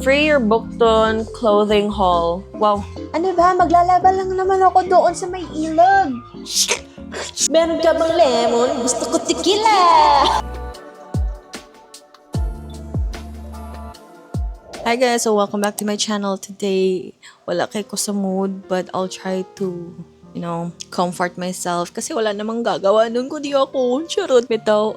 Free your Bukton clothing haul. Wow. Ano ba? Maglalaba lang naman ako doon sa may ilog. Meron ka bang lemon? Gusto ko tequila! Hi guys, so welcome back to my channel. Today, wala kay ko sa mood, but I'll try to, comfort myself. Kasi wala namang gagawa nun kundi ako. Charot. Bitaw,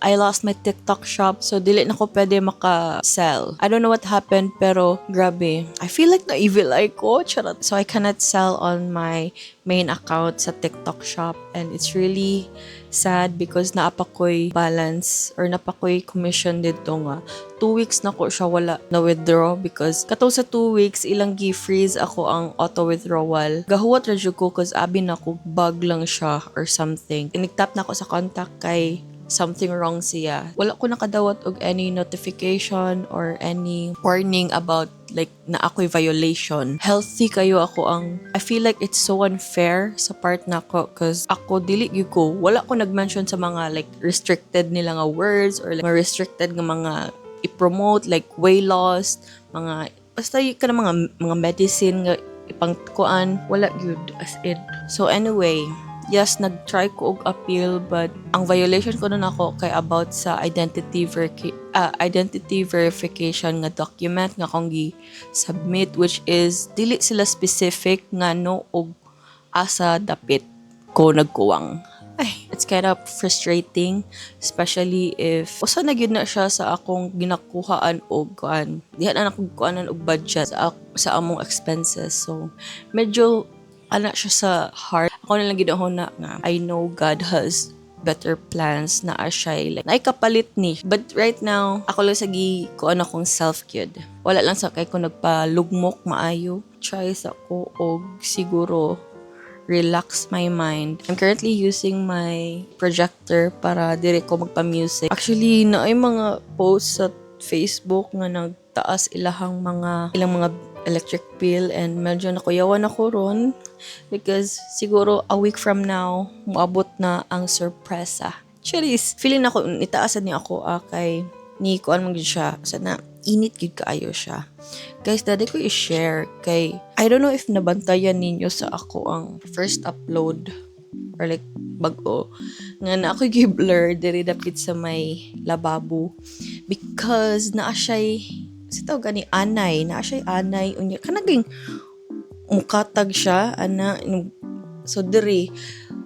I lost my TikTok shop, so dili na ko pwede maka-sell. I don't know what happened, pero grabe. I feel like na-evil eye ko. Charot. So I cannot sell on my main account sa TikTok shop, and it's really sad because naapakoy balance or napakoy commission dito nga. 2 weeks na ko siya wala na withdraw because katong sa 2 weeks ilang gi-freeze ako ang auto withdrawal. Gahuwat ra jud ko cause abi na ko bug lang siya or something. Tinigtap na ko sa contact kay something wrong siya. Wala ko nakadawat og any notification or any warning about like na ako'y violation. Healthy kayo ako ang I feel like it's so unfair sa part na ko cause ako dili gyud ko wala ko nag-mention sa mga like restricted nila nga words or like mga restricted nga mga i-promote like weight loss, mga basta ka na mga medicine nga ipangkuan wala gyud as in. So anyway, yes, nag-try ko og appeal but ang violation ko nun ako kay about sa identity verification nga document nga kong gi-submit which is dili sila specific nga no og asa dapit ko nagkuwang. Ay, it's kind of frustrating especially if usa na gyud na siya sa akong ginakuhaan og kuan. Diha na ako kuanan og budget sa among expenses. So medyo ana siya sa heart. Ako na lang gidahon na nga I know God has better plans na siya like naikapalit ni. But right now, ako lang sa kuan akong self-kid. Wala lang sa kay ko nagpalugmok maayo. Try sa ko og siguro relax my mind. I'm currently using my projector para dire ko magpa-music. Actually, naay mga posts sa Facebook nga nagtaas ilang mga electric bill and medyo nakuyawan ako ron because siguro a week from now moabot na ang sorpresa. Charis, feeling ako itaasan ni ako kay ni kuan mo gyud siya sana init gyud kaayo siya. Guys, dali ko i-share kay I don't know if nabantayan ninyo sa ako ang first upload or like bago nga na ako gi-blur diri dapit sa may lababo because naa siya'y si tawag gani anay na siya anay unya kanaging mukatag siya ana so diri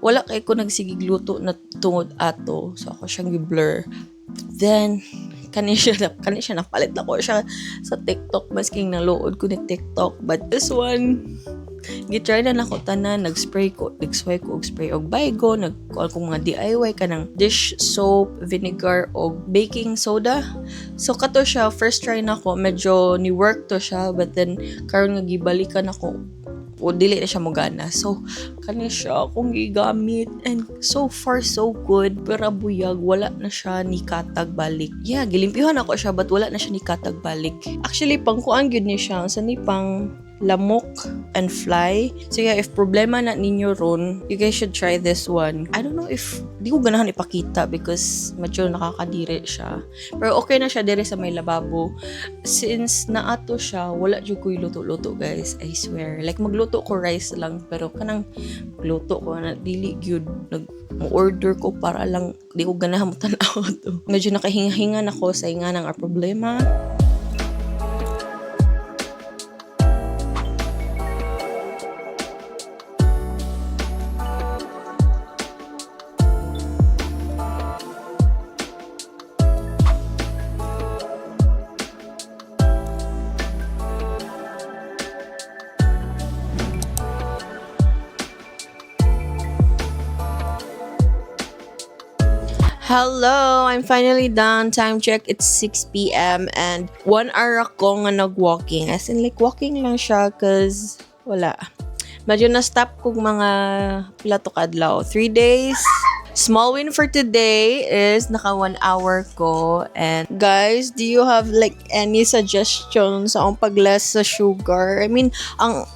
wala kay ko nagsigig luto na tungod ato so ako siyang gi-blur then kani siya napalit na ko siya sa TikTok masking nalood ko ni TikTok but this one gitry na nako tanan nag-swipe ko og spray og baygo nagkuha ko mga DIY kanang dish soap vinegar og baking soda so kato siya first try nako medyo ni work to siya but then karon nga gibalikan ako o dili na siya mogana so kani siya akong gigamit and so far so good pero buyag wala na siya ni katag balik gilimpyuhan ako siya but wala na siya ni katag balik actually pangkuan gyud ni siya sa ni pang lamok and fly. So yeah, if problema na ninyo ron, you guys should try this one. I don't know if di ko ganahan ipakita because medyo nakakadiri siya. Pero okay na siya dire sa may lababo. Since naato siya, wala jud ko luto-luto guys. I swear. Like magluto ko rice lang pero kanang luto ko na dili gyud order ko para lang di ko ganahan mo tan-aw to. Medyo nakahinga-hinga na ko sa inga ng problema. Hello! I'm finally done. Time check, it's 6 p.m. and 1 hour ako nga nag-walking. As in, like, walking lang siya cause wala. Medyo na-stop kong mga plato kadlaw. 3 days. Small win for today is naka 1 hour ko. And guys, do you have like any suggestions sa akong pag-less sa sugar? I mean, ang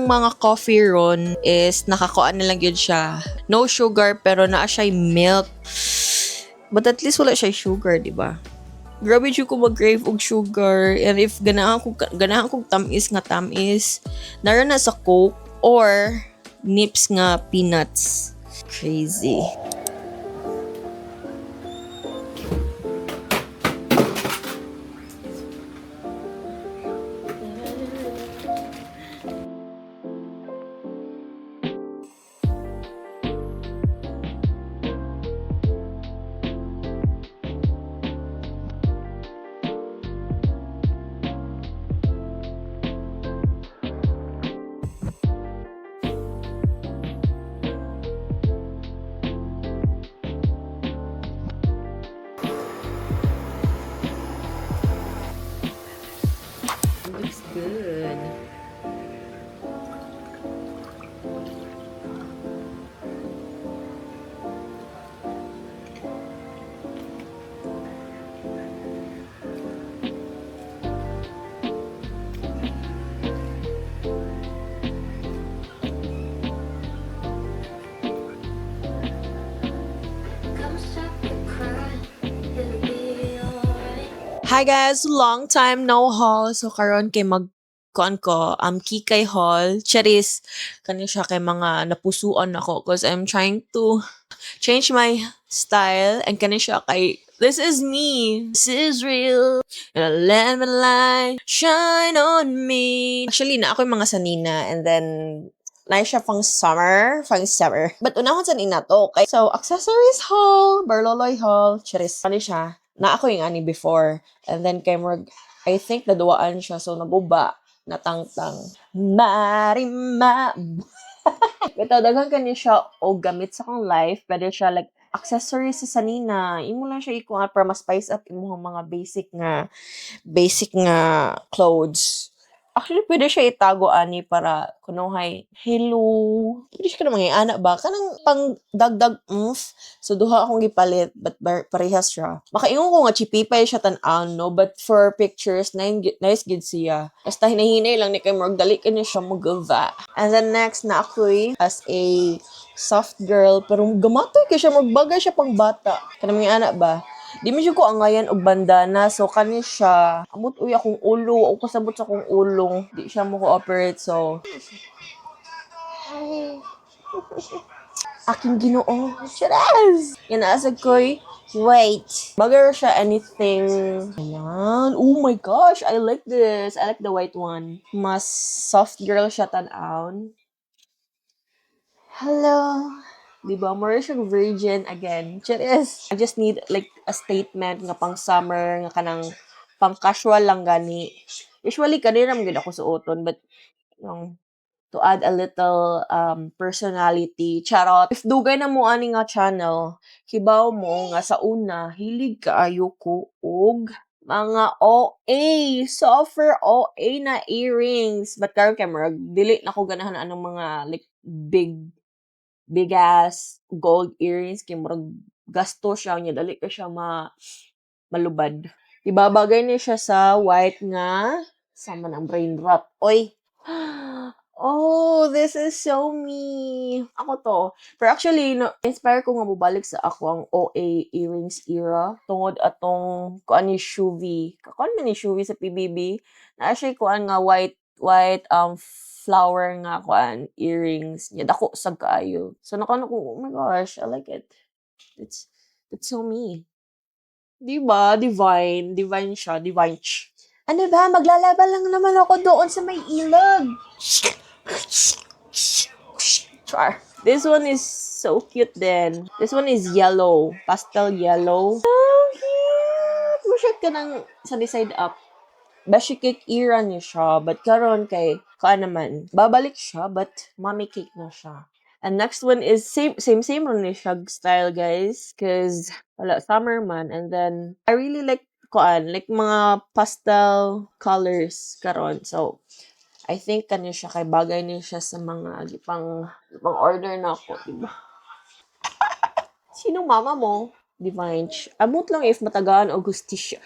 mga coffee ron is nakakuan na lang yun siya. No sugar pero naa siya milk. But at least wala siya sugar, di ba? Grabe jud ko mag-crave og sugar. And if ganahan kong tamis nga tamis, nara na sa Coke or nips nga peanuts. Crazy. Looks good. Hi guys, long time no haul. So karon kay kuan ko, Kikay haul. Charis, kani siya kay mga napusuan ako because I'm trying to change my style and kani siya kay this is me. This is real. And let my light shine on me. Actually, na ako yung mga sanina and then na siya pang summer. But unahon sa nina to. Okay? So, accessories haul, Barloloy haul, charis. Ano siya? Na ako yung ani before. And then kay Morg, I think naduwaan siya. So, naguba. Natangtang. Marima. Bitaw, daghan kani siya o gamit sa kong life. Pwede siya like accessories sa sanina. Imo lang siya ikuha para ma-spice up imong mga basic nga clothes. Actually, pwede siya itago ani para kunuhay, hello. Pwede siya ka namang anak ba? Kanang pang dagdag oomph. So, duha akong gipalit, but parehas siya. Makaingon ko nga chipipay siya tan-an, no? But for pictures, nice gid siya. Basta hinahinay lang ni kay Morg, dali ka niya siya mag-va. And then next na ako'y as a soft girl, pero gamatoy kay siya, magbagay siya pang bata. Kanang mga anak ba? Di medyo ko angayan og bandana, so kani siya. Amot uy akong ulo, o kasabot sa akong ulong. Di siya mo cooperate, so. Ay. Aking ginoo. Cheers! Yan naasag ko'y, wait. Bagay siya anything. Ayan. Oh my gosh, I like this. I like the white one. Mas soft girl siya tan-aon. Hello. Diba? More siyang virgin again. Cheers! I just need like a statement nga pang summer, nga kanang pang casual lang gani. Usually, kanina maganda ako suoton, but yung to add a little personality. Charot. If dugay na mo ani nga channel, hibaw mo nga sa una, hilig kaayo ko og mga OA, softer OA na earrings. But karon camera, dili na ko ganahan anong mga like big ass gold earrings kay murag gasto siya niya dali ka siya malubad. Ibabagay niya siya sa white nga sama ng brain rot. Oy. Oh, this is so me. Ako to. Pero actually, no, inspire ko nga mobalik sa ako ang OA earrings era. Tungod atong kuan ni Shuvi. Kakuan man ni Shuvi sa PBB. Na actually kuan nga white flower nga kuan earrings niya dako sa kaayo. So nakano ko, oh my gosh, I like it. It's so me. 'Di ba? Divine siya, divine. Ano ba? Maglalaba lang naman ako doon sa may ilog. Char. This one is so cute then. This one is yellow, pastel yellow. So cute. Masyad ka ng sa side up. Beshi cake era niya siya, but karon kay naman, babalik siya, but mommy cake na siya. And next one is same ron ni siya style, guys, cause wala summer man, and then I really like like mga pastel colors karon. So I think kani siya kay bagay ni siya sa mga gipang order na ako, diba? Sino mama mo? Divine. Amot lang if matagaan o Gustisha.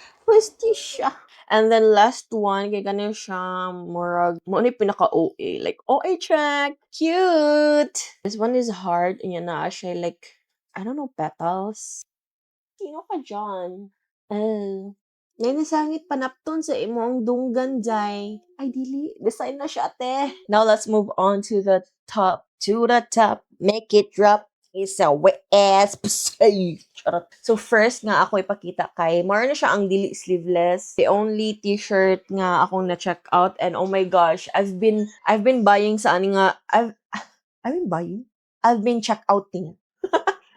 And then last one, kay ganun siya, murag, mo ni pinaka-OA. Like, OA check! Cute! This one is hard. And yan na siya, like, I don't know, petals. Sino ka dyan? Oh. Ngay nasangit panapton sa imong dunggan jay. Ay dili, design na siya ate. Now let's move on to the top. To the top, make it drop. It's a wet ass pussy. Charot. So first nga ako ipakita kay Mara na siya ang dili sleeveless. The only t-shirt nga akong na-check out, and oh my gosh, I've been buying sa ani nga I've been buying? I've been check outing.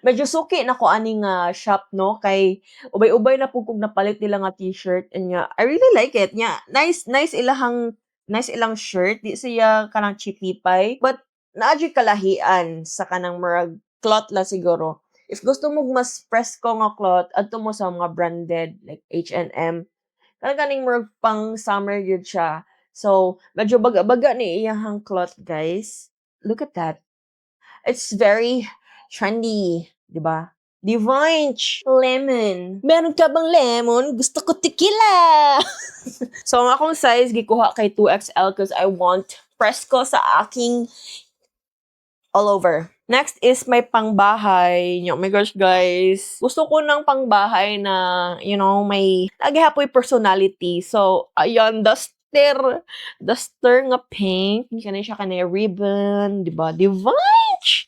Medyo suki na ko ani nga shop no kay ubay-ubay na pug kog napalit nila nga t-shirt, and nga I really like it. Nya nice ilang shirt, di siya kanang cheapy but naadyo kalahian sa kanang murag cloth la siguro. If gusto mo mas presko nga cloth, adto mo sa mga branded like H&M. Kaning murag pang summer gyud siya. So medyo baga-baga ni iyang cloth, guys. Look at that. It's very trendy, di ba? Divine lemon. Meron ka bang lemon? Gusto ko tequila. So, ang akong size, gikuha kay 2XL because I want presko sa aking all over. Next is may pangbahay. Oh my gosh, guys. Gusto ko ng pangbahay na, may naghapoy personality. So, ayan, duster nga pink. Kani siya kanay ribbon, di ba? Divine!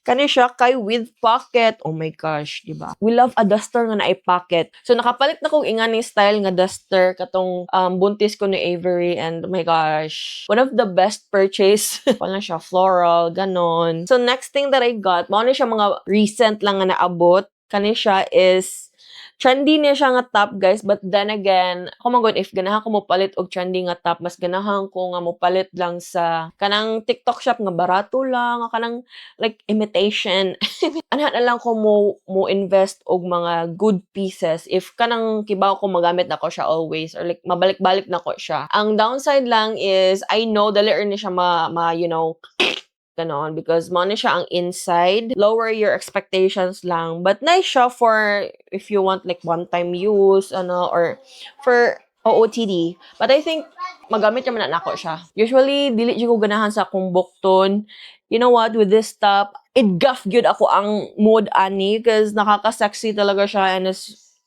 Kani siya kay with pocket. Oh my gosh, di ba? We love a duster nga na pocket. So, nakapalit na kong ingani style nga duster katong buntis ko ni Avery, and oh my gosh, one of the best purchase. Wala siya, floral, ganon. So, next thing that I got, mao na siya mga recent lang nga naabot. Kani siya is trendy niya siya nga top, guys, but then again, ako magod if ganahan ko mo palit og trendy nga top, mas ganahan ko nga mo palit lang sa kanang TikTok shop nga barato lang, kanang like imitation. Ana na lang ko mo invest og mga good pieces if kanang kibaw ko magamit na ko siya always, or like mabalik-balik na ko siya. Ang downside lang is I know dali ni siya ganon, because mo na siya ang inside. Lower your expectations lang. But nice siya for if you want like one-time use, or for OOTD. But I think magamit naman na ako siya. Usually, dili ko ganahan sa akong bukton. You know what? With this top, it gaff good ako ang mood ani because nakaka-sexy talaga siya, and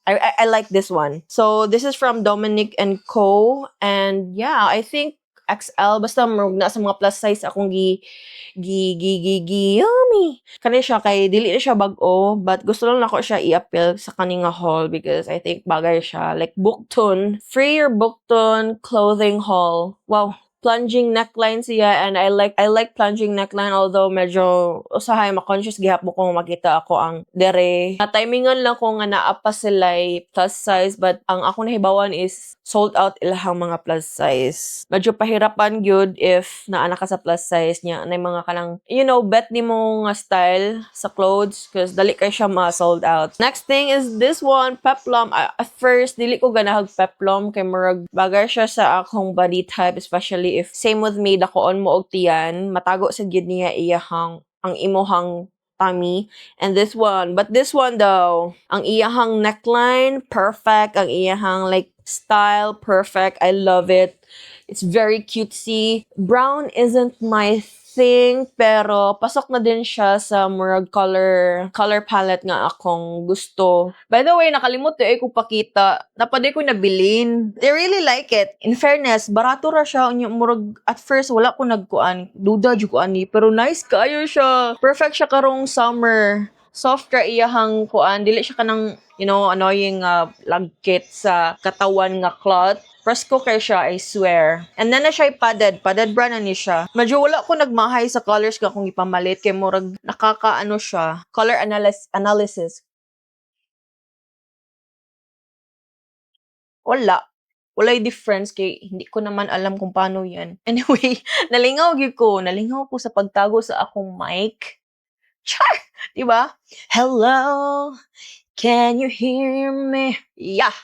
I like this one. So, this is from Dominic & Co. And yeah, I think XL, basta na sa mga plus size akong yummy. Kani siya kay dili na siya bag-o, but gusto lang nako siya i-appeal sa kaninga haul because I think bagay siya. Like Bukton, free your Bukton clothing haul. Wow. Plunging neckline siya, and I like plunging neckline, although medyo usahay ma-conscious gihap mo kung makita ako ang dere. Timingan lang ko nga naa pa sila plus size, but ang ako nahibawan is sold out ilahang mga plus size. Medyo pahirapan gyud if naana ka sa plus size niya. Anay mga kanang, bet ni mo nga style sa clothes because dali kay siya ma-sold out. Next thing is this one, peplum. At first, dili ko ganahag peplum kay murag bagay siya sa akong body type, especially if same with me, dakoon mo og tiyan, matago sa gyud niya iyahang ang imuhang tummy. And this one though, ang iyahang neckline, perfect. Ang iyahang like style, perfect. I love it. It's very cutesy. Brown isn't my thing, pero pasok na din siya sa murag color palette nga akong gusto. By the way, nakalimot ko pakita. Napade ko nabilin. I really like it. In fairness, barato ra siya. Murag, at first, wala ko nagkuan. Duda jud ko ani. Pero nice kayo siya. Perfect siya karong summer. Soft ra iyahang kuan. Dili siya kanang, annoying lagkit sa katawan nga cloth. Presko kay siya, I swear. And then na siya padded bra na ni siya. Medyo wala ko nagmahay sa colors ka kung ipamalit kay murag nakakaano siya. Color analysis. Walay difference kay hindi ko naman alam kung paano yan. Anyway, nalingaw ko sa pagtago sa akong mic. Char! Diba? Hello? Can you hear me? Yeah!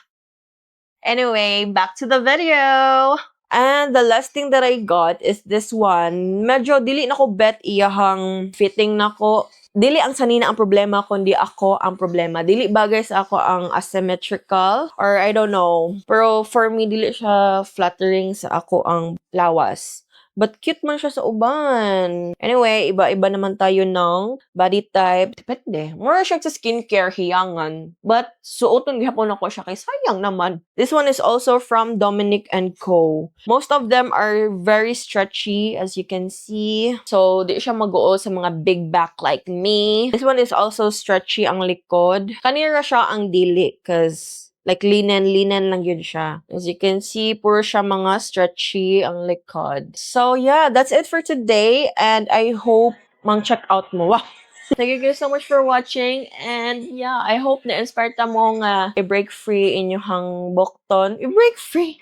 Anyway, back to the video. And the last thing that I got is this one. Medyo dili na ko bet iyahang fitting na ko. Dili ang sanina ang problema, kundi ako ang problema. Dili bagay sa ako ang asymmetrical, or I don't know. Pero for me, dili siya flattering sa ako ang lawas. But cute man siya sa uban. Anyway, iba-iba naman tayo ng body type. Depende. Mura siya sa skincare hiyangan. But suoton gihapon ako siya kay sayang naman. This one is also from Dominic and Co. Most of them are very stretchy as you can see. So, di siya mag-oo sa mga big back like me. This one is also stretchy ang likod. Kanira siya ang dili cause like linen lang yun siya. As you can see, puro siya mga stretchy ang likod. So yeah, that's it for today and I hope mang-check out mo. Wow! Thank you guys so much for watching and yeah, I hope na-inspire ta mo nga i-break free inyong bukton. I-break free!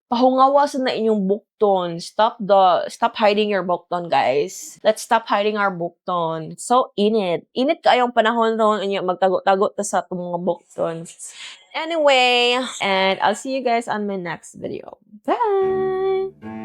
Pahungawasan na inyong bukton. Stop hiding your bukton, guys. Let's stop hiding our bukton. So, init. Init kayong panahon ron inyo magtago-tago ta sa itong mga bukton. Anyway, and I'll see you guys on my next video. Bye!